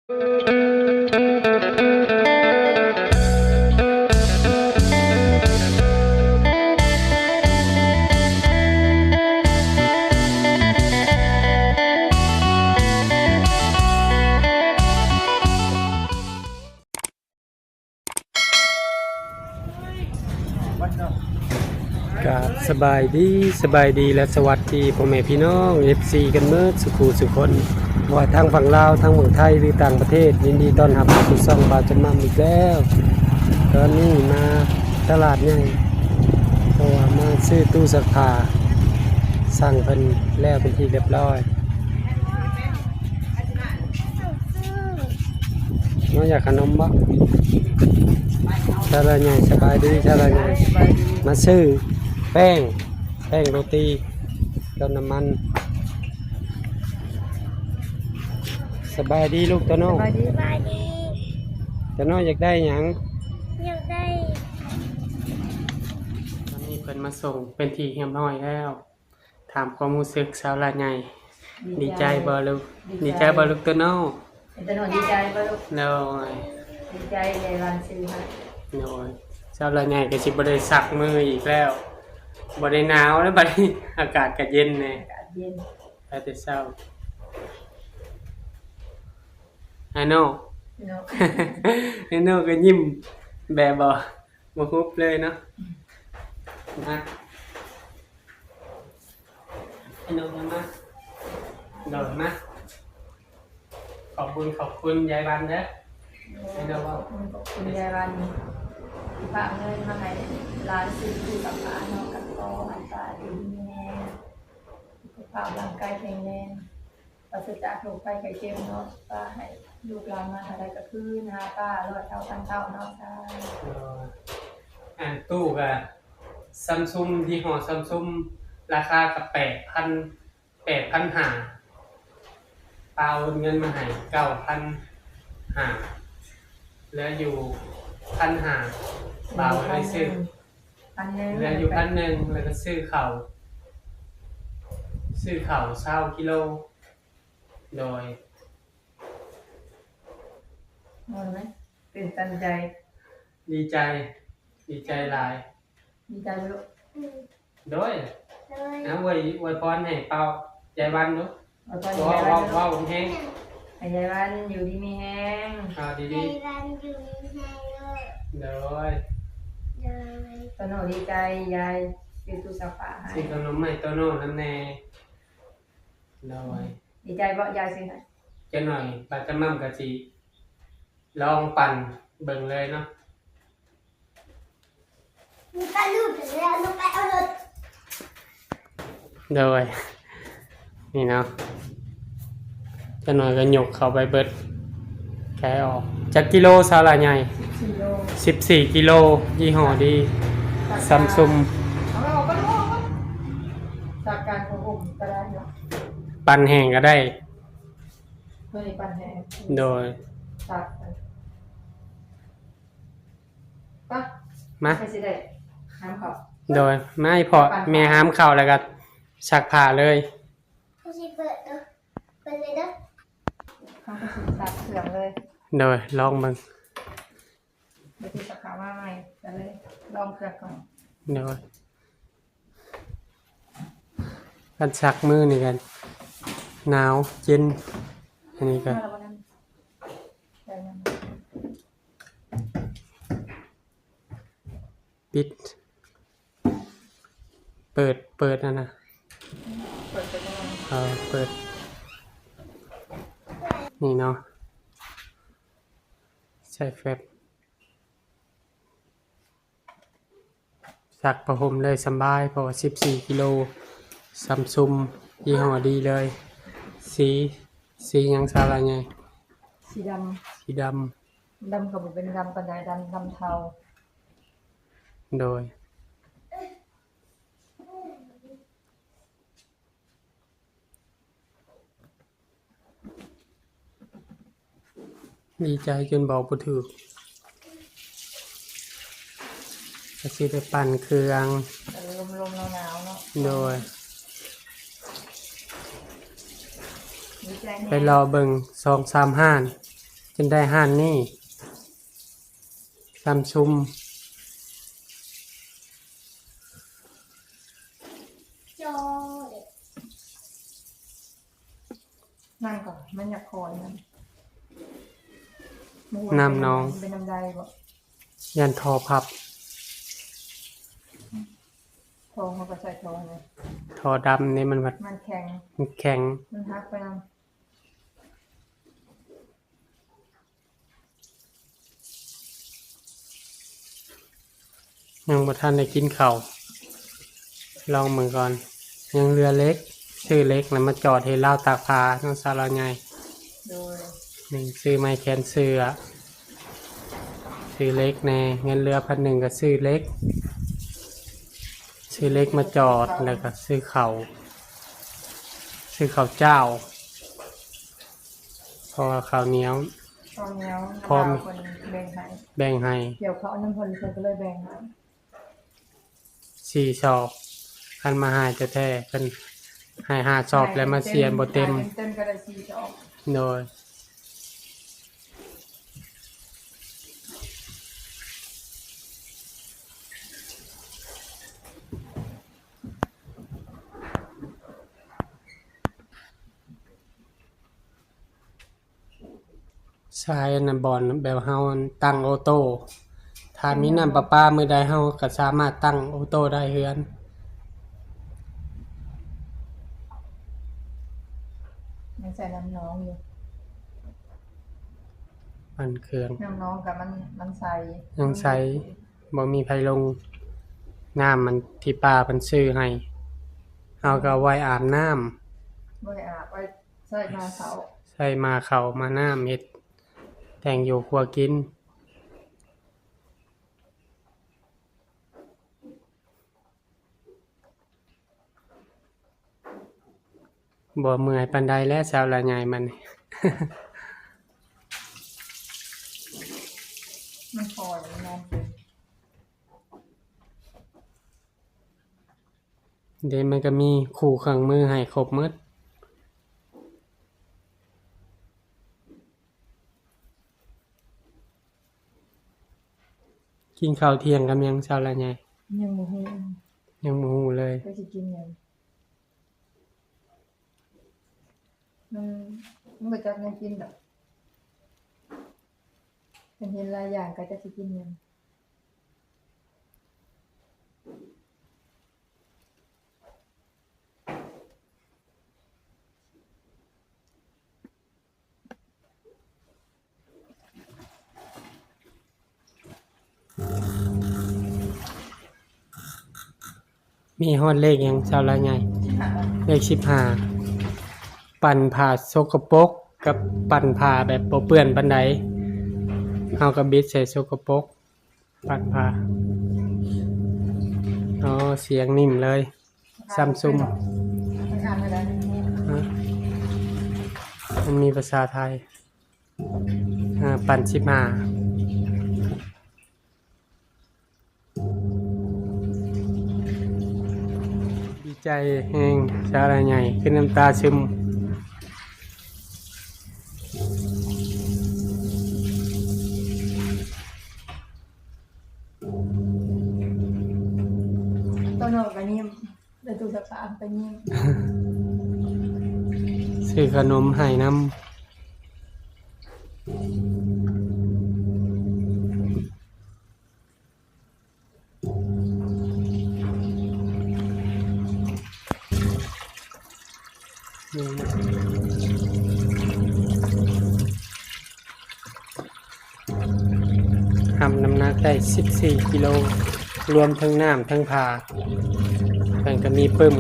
กับสบายดีและสวัสดีพ่อแม่พี่น้อง FC กันเมื่อสุขสุขคนว่าทางฝั่งลาวทางเมืองไทยหรือต่างประเทศยินดีต้อนรับสู่ช่องบาจำมั่มอีกแล้วตอนนี้มาตลาดใหญ่เพราะว่ามาซื้อตู้ซักผ้าสั่งเพิ่นแล้วเป็นที่เรียบร้อยน้องอยากขนมบ่ชาลาใหญ่สบายดีชาลาใหญ่มาซื้อแป้งโรตีกับน้ำมันสบายดีลูกตะโน่สบายดีตะโน่อยากได้หยังอยากได้ ตอนนี้เพิ่นมาส่งเป็นที่เรียบร้อยแล้วถามความรู้สึกชาวลาใหญ่ดีใจบ่ลูกดีใจบ่ลูกตะโน่ตะโน่ดีใจบ่ลูกโน้ยดีใจในวันซื้อให้โน้ยชาวลาใหญ่ก็สิบ่ได้ซักมืออีกแล้วบ่ได้หนาวแล้วบัดนี้อากาศก็เย็นแน่ อากาศเย็นแต่เช้าไอ้โน่ เนาะ ไอ้โน่ก็ยิ้มแบบบ่ฮุบเลยเนาะมาไอ้โน่มาโดดมาขอบคุณยายบันเด้อไอ้โน่ว่า ขอบคุณยายวันฝากเงินมาให้ร้านซื้อที่กับร้านเนาะกับพ่ออันตาดีแน่สุขภาพร่างกายแข็งแรงปราศจากโรคภัยไข้เจ็บเนาะป้าให้ลูกหลานมาหาได้ก็คือหาป้า100 เท่าพันเท่าเนาะจ้าตู้ก็ซัมซุงยี่ห้อซัมซุงราคาก็8,500เปล่าเงินมาให้9,500แล้วอยู่1,500เปล่าเลยซื้อ1,000แล้วอยู่1,000แล้วก็ซื้อข้าว20 กิโลโดยนอนไหมตื่นตันใจดีใจหลายดีใจลูกโดยเลยนะอวยพรให้เปายายวันเนาะว่าผมแห้งให้ยายวันอยู่ดีมีแห้งดี ในร้านอยู่ในไฮโดโลยเลย ตอนหนูดีใจยายซื้อตู้ซักผ้าให้ซื้อขนมให้โตโน่น้ำแน่โดยดีใจเพราะยายซื้อให้จะหน่อยบาจะมั่มกะจีลองปั่นเบิ่งเลยเนาะมีปลาลูกแล้วลูกไปเอารถโดยนี่เนาะจะหน่อยก็ยกเข้าไปเบิดแกะออกจากกิโลซาลาใหญ่14 กิโลยี่ห้อดีซัมซุงเอาไปออกก็รู้จากการของผมก็ได้เนาะปั่นแห้งก็ได้เพื่อในปันแห้งโดยตัดปะมาไม่สิได้น้ำเขาโดยไม่พอแม่ห้ามเข้าแล้วก็ชักผ้าเลย เขาสิเปิดเด้อเปิดเลยเด้อเขาก็สิตัดเสื่อมเลยโดยลองมึงเดี๋ยวที่สาขามาใหม่จะเลยลองเคลือบก่อนโดยกันชักมือนี่กันหนาวเย็นอันนี้ก็ปิดเปิดนะเปิดนี่เนาะใช้แฟบสักประหมเลยสบายเพราะว่า14 กิโลซัมซุงยี่ห้อดีเลยสียังซาลาไงสีดำกับเป็นดำปันไดดำเทาโดยดีใจจนบอกบ่ถูกก็สิได้ปั่นเครื่องลมหนาวเนาะโดยไปรอเบิ่ง2-3 ห้าน จนได้ห้านนี่ซัมซุง โจเด็ก นั่งก่อนมันอยากคอยมัน นำน้อง เป็นน้ำใดบ่ ยันทอพับ ทองเขาก็ใส่ทองเลย ทอดำนี่มันวัด มันแข็ง แข็ง มันฮักไปนำ ยังบ่ทันได้กินข้าวลองมือก่อน ยังเรือเล็ก ชื่อเล็กแล้วมาจอดให้เล่าวตากผ้าทั้งสารไง โดย นี่ซื้อไม้แขนเสื้อซื้อเล็กแน่เงินเรือ1,000ก็ซื้อเล็ก ซื้อเล็กมาจอดแล้วก็ซื้อข้าวเจ้าเพราะว่าข้าวเหนียว ตอนนี้ พร้อม คนแบ่งให้ แบ่งให้ เดี๋ยวเขาเอาน้ำพลเพิ่นก็เลยแบ่งให้ 4 ชอบคันมาหาจะแท้เพิ่นให้5 ชอบแล้วมาเสียนบ่เต็ม เต็มก็ได้4 ชอบ โดยใช้น้ำบอลแบบเฮาตั้งออโต้ถ้ามีน้ำประปามื้อใดเฮาก็สามารถตั้งออโต้ได้เฮือน ยังใส่น้ำน้องอยู่ มันเครื่อง น้ำน้องกับมันใส่ ยังใช้บ่มีไผลงน้ำมันที่ป้าเพิ่นซื้อให้เฮาก็เอาไว้อาบน้ำ บ่ได้อาบไว้ใส่มาเขา ใส่มาเข้ามาน้ำเฮ็ดแต่งอยู่ครัวกินบ่เมื่อยปานใดแล้วสาวละใหญ่มัน มันคอยมันนอนเป็น เดี๋ยวมันก็มีคู่เครื่องมือให้ครบหมดกินข้าวเที่ยงกับหยังสาวละใหญ่ ยังบ่ฮู้ ยังบ่ฮู้เลย ก็สิกินหยังมันบ่จักแนวกินดอกเป็นเห็นหลายอย่างก็จะสิกินหยังมีฮอดเลขหยังสาวละใหญ่เลข15ปั่นผ่าสกปรกกับปั่นผ่าแบบบ่เปื้อนปานใดเฮาก็บิดใส่สกปรกปั่นผ่าอ๋อเสียงนิ่มเลย Samsung มันอ่านไม่ได้ มันมีภาษาไทยปั่น15ดีใจแฮงสาระใหญ่ขึ้นน้ำตาซึม ตอนนอกก็นิ่มได้ตู้สักผ้าไปนิ่ม ซื้อขนมให้น้ำทำน้ำหนักได้14 กิโลรวมทั้งน้ำทั้งผ่าเพิ่นก็มีปึ้ม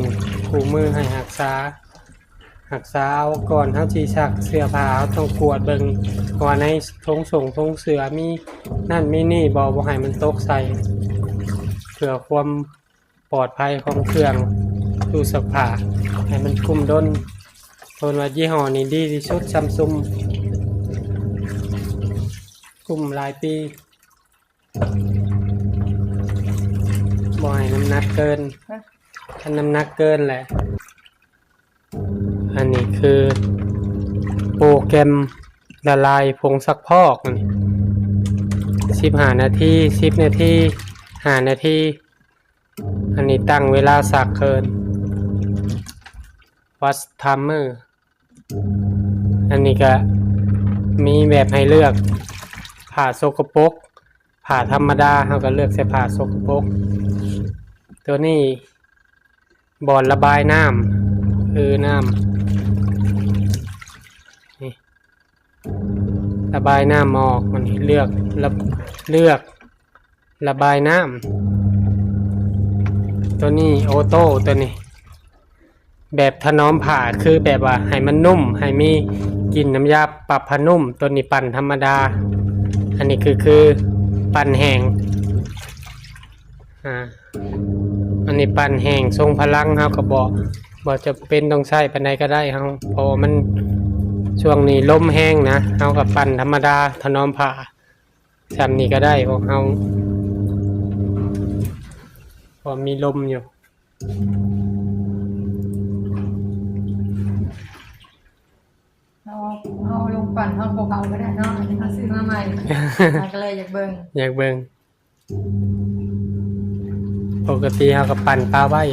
คู่มือให้รักษาเอาก่อนเฮาสิซักเสื้อผ้าเฮาต้องกวดเบิ่งว่าในทงส่งทงเสื้อมีนั่นมีนี่บ่ให้มันตกใส่เพื่อความปลอดภัยของเครื่องตู้ซักผ้าให้มันคุมด้นเพิ่นว่ายี่ห้อนี้ดีที่สุด Samsung คุมหลายปีบ่ให้น้ำหนักเกิน ฮะ ถ้าน้ำหนักเกินแหละ อันนี้คือโปรแกรม ละลายผงซักพอกนี่15 นาที10 นาที5 นาที อันนี้ตั้งเวลาซักเคินวัดไทม์เมอร์อันนี้ก็มีแบบให้เลือกผ้าสกปรกผ้าธรรมดาเราก็เลือกใส่ผ้าสกปรกตัวนี้บ่อนระบายน้ำคือน้ำนี่ระบายน้ำออกมันเลือกระบายน้ำตัวนี้ออโต้ตัวนี้แบบถนอมผ้าคือแบบว่าให้มันนุ่มให้มีกลิ่นน้ำยาปรับผ้านุ่มตัวนี้ปั่นธรรมดาอันนี้คือปั่นแห้งอันนี้ปั่นแห้งทรงพลังเฮาก็บ่จะเป็นต้องใช้ปานใดก็ได้เฮาเพราะมันช่วงนี้ลมแห้งนะเฮาก็ปั่นธรรมดาถนอมผ้าซ้ำนี้ก็ได้เพราะเฮาพอมีลมอยู่เอาลงปั่นเอาเบาๆก็ได้เนาะอันนี้เขาซื้อมาใหม่ก็เลยอยากเบิ่งปกติเฮาก็ปั่นปลาไว้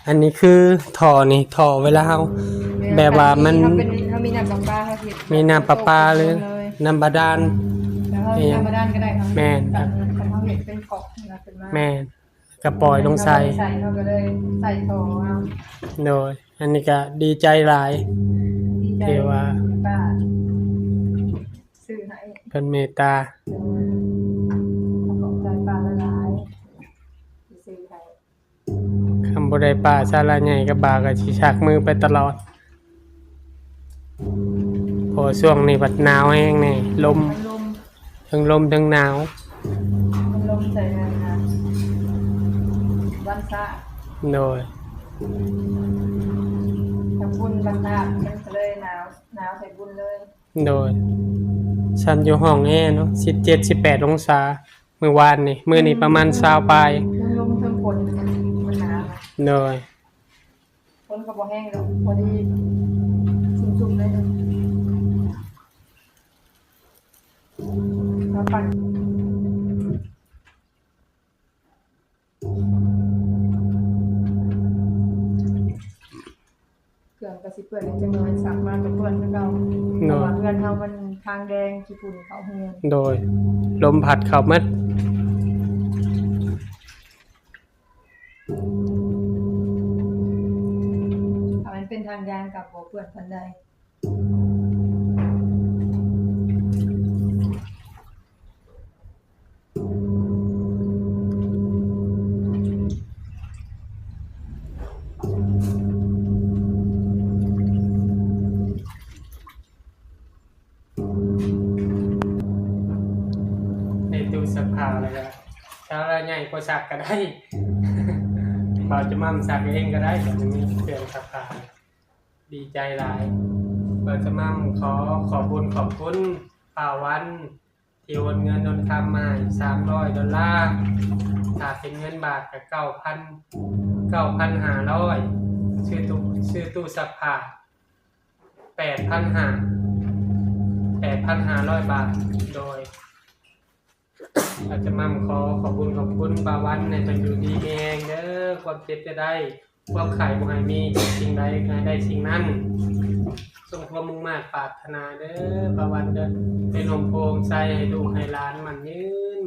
อันนี้คือท่อนี่ท่อเวลาเฮาแบบว่ามันเขามีน้ำประปาเขาคิดมีน้ำประปาหรือน้ำบาดาลแล้วเขาน้ำบาดาลก็ได้ครับแม่นเขาเห็นเป็นกอกนะเป็นว่าแม่นก็ปล่อยลงใส่เขาก็เลยใส่ท่อเอาโดยอันนี้ก็ดีใจหลายที่ว่าป้าซื้อให้เพิ่นเมตตาขอบใจป้าหลายๆซื้อให้คำบ่ได้ป้าซาลาใหญ่กับบาก็สิชักมือไปตลอดพอช่วงนี้บัดหนาวแห้งแน่ลมทั้งลมทั้งหนาวมันลมใส่กันนะวันซ่าโดยทำบุญวันซ่ามันก็เลยหนาวใส่บุญเลยโดยฉันอยู่ห้องแอร์เนาะ17-18 องศาเมื่อวานนี่มื้อนี้ประมาณ20ปลายลมทั้งฝนมันหนาวโดยฝนก็บ่แห้งดอกพอดีชุ่มๆเลยมาปั่นเครื่องก็สิเปื้อนจังเลยสักมาก็เปื้อนคือเก่าเพราะว่าเฮือนเฮามันทางแดงขี้ฝุ่นเข้าเฮือนโดยลมพัดเข้าหมดมันเป็นทางยางกับบ่เปื้อนปานใดสักผ้าเลยครับถ้าใหญ่กว่าสักก็ได้บ่าวจะมั่มสักเองก็ได้แต่มันมีเครื่องสักผ้าดีใจหลายบ่าวจะมั่มขอบคุณป่าวันที่โอนเงินโอนคำมา$300ถ้าเป็นเงินบาทก็9,500ชื่อตู้สักผ้า8,500 บาทโดยอาจจะมั่มขอบคุณบาวันในจนอยู่ดีมีแรงเด้อความเจ็บจะได้ความไข่บ่ให้มีสิ่งใดได้สิ่งนั้นส่งความมุ่งมั่นปรารถนาเด้อบาวันเด้อเป็นลมโพมใส่ให้ลูกให้หลานมันยืน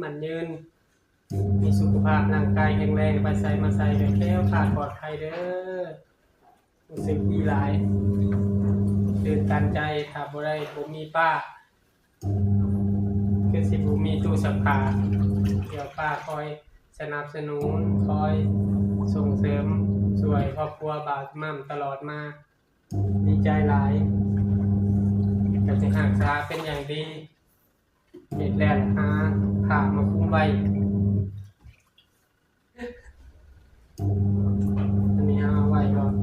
มีสุขภาพร่างกายแข็งแรงไปใส่มาใส่แคล้วคลาดปลอดภัยเด้อรู้สึกดีหลายตื่นตันใจถ้าบ่ได้ผมมีป้าคือสิบุมีตู้สักผ้าเดี๋ยวป้าคอยสนับสนุนคอยส่งเสริมช่วยครอบครัวบ่าวมั่มตลอดมาดีใจหลายก็จะหักษาเป็นอย่างดีเด็ดแรกหาผ้ามาคุ้มไว้อันนี้เอาไว้ก่อน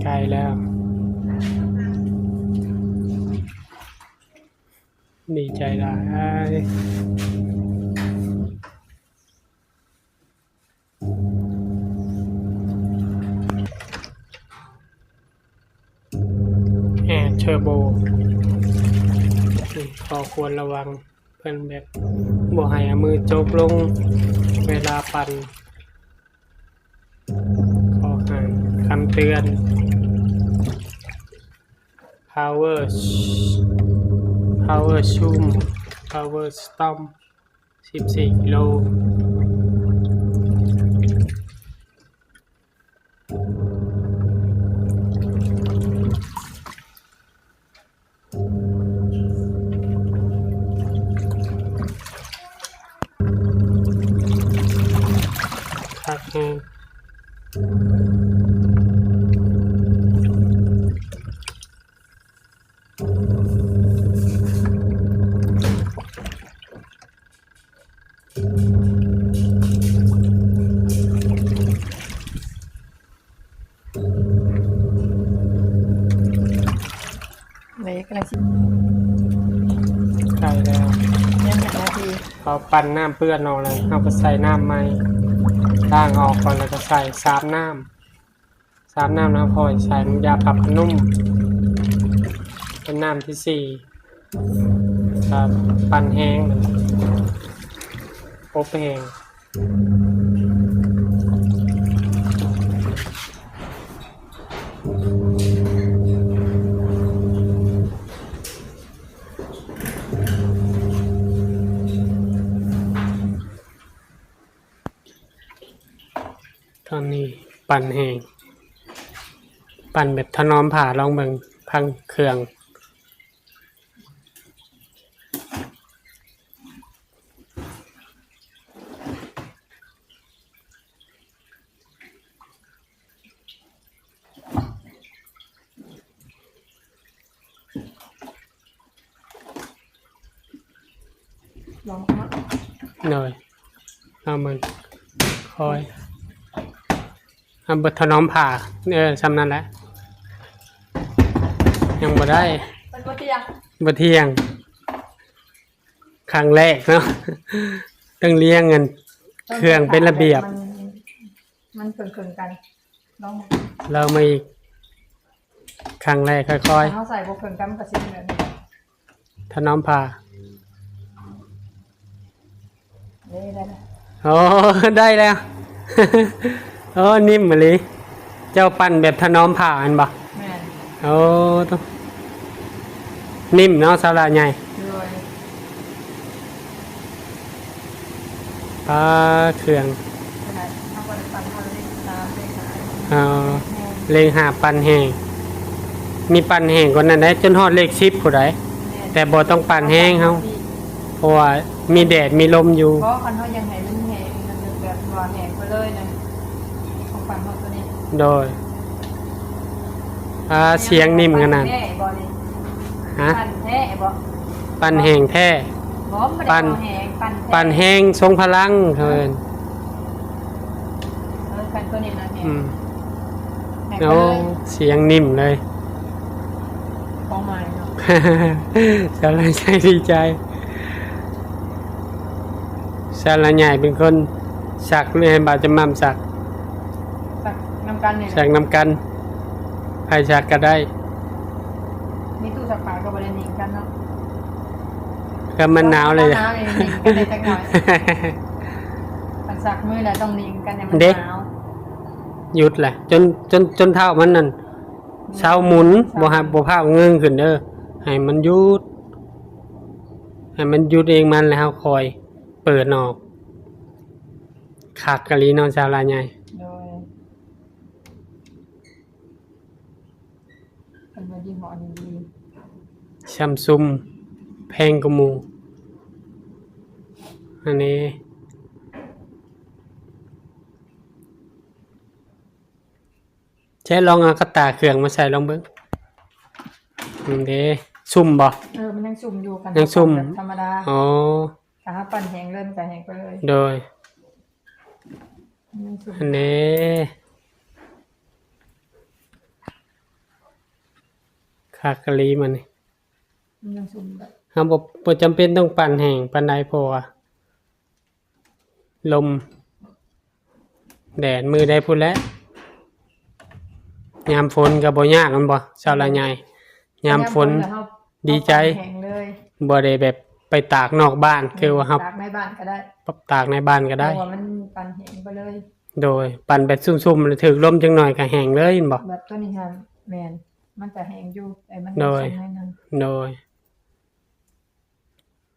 ไก่ แล้วดีใจหลายแอร์เทอร์โบขอควรระวังเพิ่นแบบบ่ให้เอามือจกลงเวลาปั่นขอห่างคำเตือน power zoom power stop 14 กิโลคักแฮงเลยกำลังสิ ใกล้แล้ว ยังหานาที เขาปั่นน้ำเปื้อนออกเลยเอาไปใส่น้ำใหม่ล้างออกก่อนแล้วก็ใส่3 น้ำแล้วพอใส่น้ำยาปรับผ้านุ่มเป็นน้ำที่4ครับปั่นแห้งอบแห้งตอนนี้ปั่นแห้งปั่นแบบถนอมผ่าลองเบิ่งพังเครื่องลองมา หน่อยเอามันคอยเอาเบิดถนอมผ่าซ้ำนั่นแหละยังบ่ได้ เป็นวัตถุยัง บ่เที่ยงครั้งแรกเนาะ ต้องเลี้ยงกันเครื่องเป็นระเบียบ มันเกินกันลอง เรามาอีกครั้งแรกค่อย เขาใส่บวกเกินกันมันก็สิเหมือน ๆถนอมผ่า นี่ได้นะ โอ้ ได้แล้ว โอ้นิ่มมาเลยเจ้าปั่นแบบถนอมผ่าอันบ่ แม่น โอ้ต้องนิ่มเนาะสาระใหญ่ ด้วย ปลาเครื่อง ขนาดเอาไปปั่นเขาเลยตามเลยค่ะ เอาเลงหาปั่นแห้งมีปั่นแห้งกว่านั้นได้จนฮอดเลข10ผู้ใดแต่บ่ต้องปั่นแห้งเฮาเพราะว่ามีแดดมีลมอยู่ เพราะคันเขายังแหงมันแหงมันแบบว่าแหงไปเลยนะของปั่นเขาตัวนี้ โดยเสียงนิ่มขนาด แท้บ่นี่ ฮะ ปั่นแท้บ่ ปั่นแห้งแท้ บ่ไม่ได้เอาแหงปั่นแท้ ปั่นแห้งทรงพลังเพิ่น ปั่นตัวนี้นะแหง อืม แหงไป โอ้ เลย เสียงนิ่มเลย ของใหม่เนาะ สารใหญ่ดีใจสารใหญ่เป็นคนสักเลยให้บาดจะมั่มสัก สักน้ำกันเนี่ย สักนำกันใครสักก็ได้ มีตู้สักผ้าก็บ่ได้หนีกันเนาะ ก็มันหนาวเลย หนาวเลยหนีกันได้จักหน่อยมันสักมือแล้วต้องหนีกันเนี่ยมัน เด็ก หนาว หยุดแหละจนเท่ามันนั่นเช้าหมุนบ่ให้บ่พาเงื้งขึ้นเด้อให้มันหยุดให้มันหยุดเองมันแล้วคอย เปิดออกคักกะลีนอนสาลาใหญ่ โดยเป็นมายี่ห้อนี้ดี ซัมซุงแพงกว่าหมู่อันนี้ใช้ลองเอากระตาเครื่องมาใส่ลองเบิ่งนี่เด้ซุ่มบ่ มันยังสุ่มอยู่กัน ยังสุ่ม แบบธรรมดา อ๋อ แต่ถ้าปั่นแหงเริ่มจะแหงไปเลย โดย ยังสุ่ม อันนี้ คากะลีมันนี่ มันยังสุ่มแบบ เฮาบ่จำเป็นต้องปั่นแห้งปานใดเพราะว่าลมแดดมือได้พุ่นแล้วยามฝนก็บ่ยากมันบ่ชาวละใหญ่ยามฝน แล้ว ดีใจ แข็งเลย บ่ได้แบบไปตากนอกบ้านคือว่าเฮา ตากในบ้านก็ได้ ตากในบ้านก็ได้ เพราะว่ามันปั่นแห้งไปเลย โดยปั่นแบบซุ่มๆแล้วถึกลมจังหน่อยก็แห้งเลยเห็นบ่ แบบตัวนี้ฮะแมนมันจะแห้งอยู่แต่มัน โดย สุ่มให้นึง โดย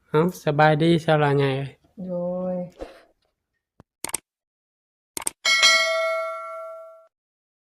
เอ้าสบายดีชาวละใหญ่เอ้ย โดย